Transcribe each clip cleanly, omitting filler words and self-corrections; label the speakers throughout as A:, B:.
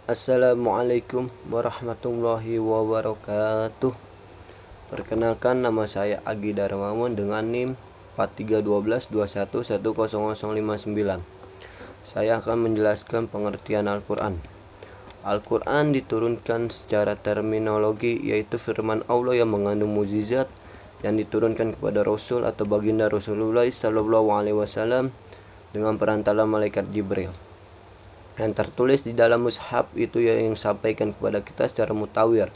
A: Assalamualaikum warahmatullahi wabarakatuh. Perkenalkan, nama saya Agi Darmawan dengan NIM 4312211059. Saya akan menjelaskan pengertian Al-Quran. Al-Quran diturunkan secara terminologi, yaitu firman Allah yang mengandung mukjizat yang diturunkan kepada Rasul atau baginda Rasulullah SAW dengan perantara malaikat Jibril. Yang tertulis di dalam mushaf itu yang disampaikan kepada kita secara mutawir.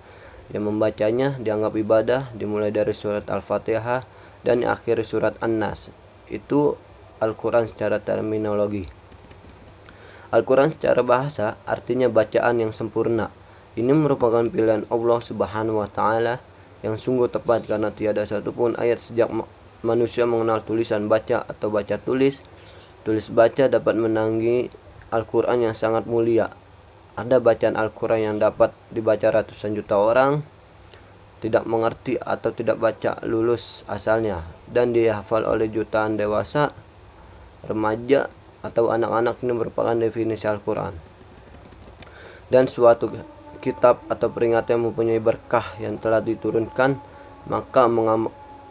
A: Yang membacanya dianggap ibadah, dimulai dari surat Al-Fatihah dan akhir surat An-Nas. Itu Al-Quran secara terminologi. Al-Quran secara bahasa artinya bacaan yang sempurna. Ini merupakan pilihan Allah Subhanahu wa Ta'ala yang sungguh tepat, karena tiada satupun ayat sejak manusia mengenal tulisan baca atau baca tulis baca dapat menandingi Al-Quran yang sangat mulia. Ada bacaan Al-Quran yang dapat dibaca ratusan juta orang, tidak mengerti atau tidak baca lulus asalnya, dan dihafal oleh jutaan dewasa, remaja, atau anak-anak. Ini merupakan definisi Al-Quran. Dan suatu kitab atau peringatan yang mempunyai berkah yang telah diturunkan, maka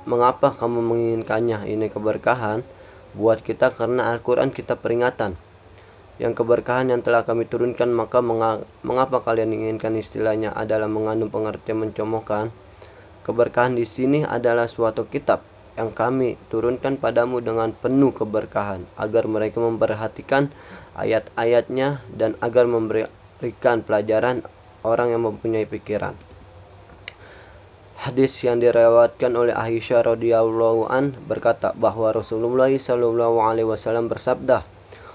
A: mengapa kamu menginginkannya? Ini keberkahan buat kita karena Al-Quran kitab peringatan yang keberkahan yang telah kami turunkan. Maka mengapa kalian inginkan? Istilahnya adalah mengandung pengertian mencomohkan. Keberkahan di sini adalah suatu kitab yang kami turunkan padamu dengan penuh keberkahan, agar mereka memperhatikan ayat-ayatnya dan agar memberikan pelajaran orang yang mempunyai pikiran. Hadis yang diriwayatkan oleh Aisyah radhiyallahu an berkata bahwa Rasulullah SAW bersabda,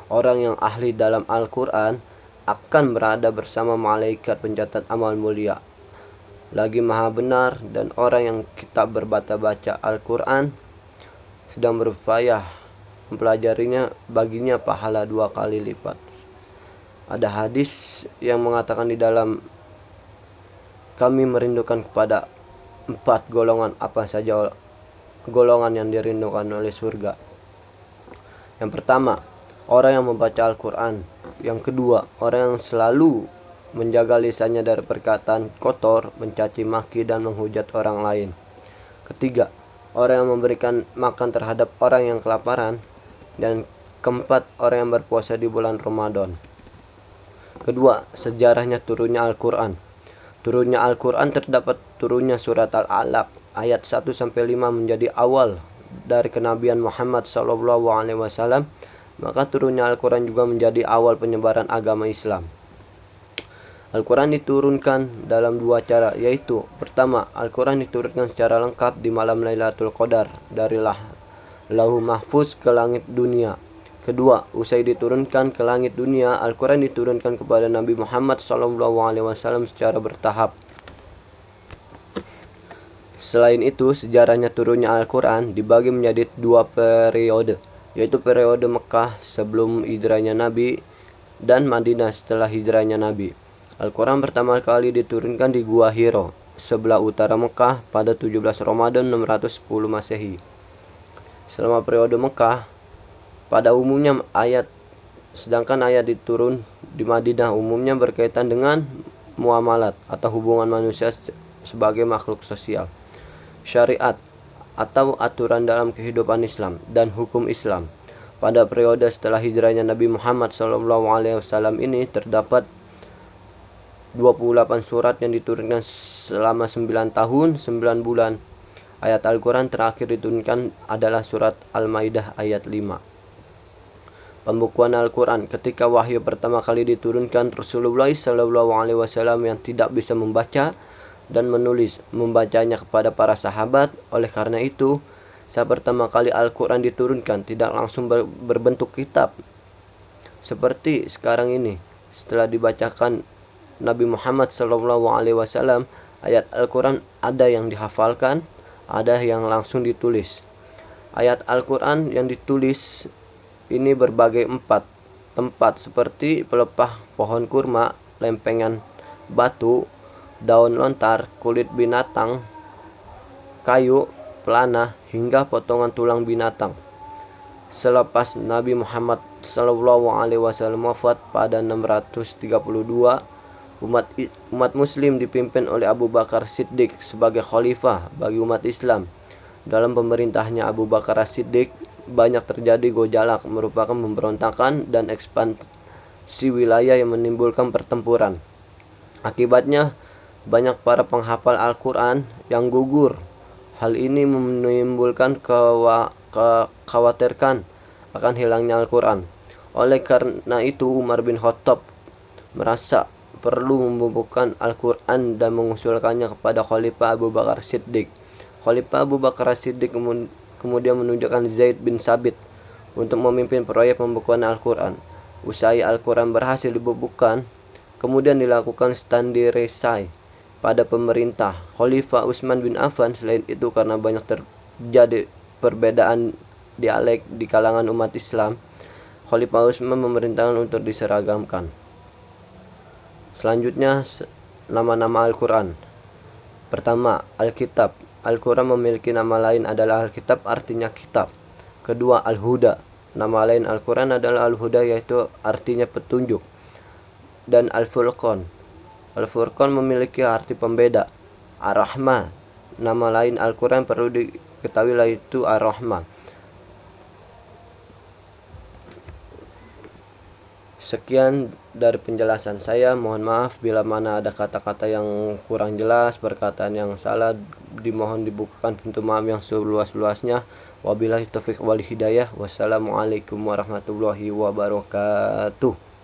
A: orang yang ahli dalam Al-Quran akan berada bersama malaikat pencatat amal mulia, lagi maha benar, dan orang yang kita berbaca Al-Quran sedang berupaya mempelajarinya, baginya pahala 2 kali lipat. Ada hadis yang mengatakan di dalam kami merindukan kepada 4 golongan. Apa saja golongan yang dirindukan oleh surga? Yang pertama, orang yang membaca Al-Quran. Yang kedua, orang yang selalu menjaga lisannya dari perkataan kotor, mencaci maki, dan menghujat orang lain. Ketiga, orang yang memberikan makan terhadap orang yang kelaparan. Dan keempat, orang yang berpuasa di bulan Ramadan. Kedua, sejarahnya turunnya Al-Quran. Turunnya Al-Quran terdapat turunnya surat Al-Alaq ayat 1-5 menjadi awal dari kenabian Muhammad SAW. Maka turunnya Al-Quran juga menjadi awal penyebaran agama Islam. Al-Quran diturunkan dalam 2 cara, yaitu pertama, Al-Quran diturunkan secara lengkap di malam Lailatul Qadar dari Lauhul Mahfuz ke langit dunia. Kedua, usai diturunkan ke langit dunia, Al-Quran diturunkan kepada Nabi Muhammad SAW secara bertahap. Selain itu, sejarahnya turunnya Al-Quran dibagi menjadi 2 periode, yaitu periode Mekah sebelum hijrahnya Nabi dan Madinah setelah hijrahnya Nabi. Al-Quran pertama kali diturunkan di Gua Hiro, sebelah utara Mekah pada 17 Ramadan 610 Masehi. Selama periode Mekah, pada umumnya sedangkan ayat diturun di Madinah umumnya berkaitan dengan muamalat atau hubungan manusia sebagai makhluk sosial, syariat atau aturan dalam kehidupan Islam, dan hukum Islam. Pada periode setelah hijrahnya Nabi Muhammad SAW ini terdapat 28 surat yang diturunkan selama 9 tahun 9 bulan. Ayat Al-Quran terakhir diturunkan adalah surat Al-Maidah ayat 5. Pembukuan Al-Quran. Ketika wahyu pertama kali diturunkan, Rasulullah SAW yang tidak bisa membaca dan menulis membacanya kepada para sahabat. Oleh karena itu, saat pertama kali Al-Quran diturunkan tidak langsung berbentuk kitab seperti sekarang ini. Setelah dibacakan Nabi Muhammad SAW, ayat Al-Quran ada yang dihafalkan, ada yang langsung ditulis. Ayat Al-Quran yang ditulis ini berbagai tempat seperti pelepah pohon kurma, lempengan batu, daun lontar, kulit binatang, kayu, pelana, hingga potongan tulang binatang. Selepas Nabi Muhammad SAW wafat pada 632, Umat muslim dipimpin oleh Abu Bakar Siddiq sebagai khalifah bagi umat Islam. Dalam pemerintahnya Abu Bakar Siddiq banyak terjadi gojolak, merupakan pemberontakan dan ekspansi wilayah yang menimbulkan pertempuran. Akibatnya banyak para penghafal Al-Quran yang gugur. Hal ini menimbulkan khawatirkan akan hilangnya Al-Quran. Oleh karena itu Umar bin Khattab merasa perlu membukukan Al-Quran dan mengusulkannya kepada Khalifah Abu Bakar Siddiq. Khalifah Abu Bakar Siddiq kemudian menunjukkan Zaid bin Sabit untuk memimpin proyek pembukuan Al-Quran. Usai Al-Quran berhasil dibukukan, kemudian dilakukan standarisasi pada pemerintah Khalifah Utsman bin Affan. Selain itu, karena banyak terjadi perbedaan dialek di kalangan umat Islam, Khalifah Utsman memerintahkan untuk diseragamkan. Selanjutnya, nama-nama Al-Quran. Pertama, Alkitab. Al-Quran memiliki nama lain adalah Alkitab, artinya kitab. Kedua, Al-Huda. Nama lain Al-Quran adalah Al-Huda, yaitu artinya petunjuk. Dan Al-Furqan. Al-Furqan memiliki arti pembeda. Ar-Rahman. Nama lain Al-Quran perlu diketahui yaitu Ar-Rahman. Sekian dari penjelasan saya. Mohon maaf bila mana ada kata-kata yang kurang jelas, perkataan yang salah, dimohon dibukakan pintu maaf yang seluas-luasnya. Wabillahi taufiq wal hidayah. Wassalamualaikum warahmatullahi wabarakatuh.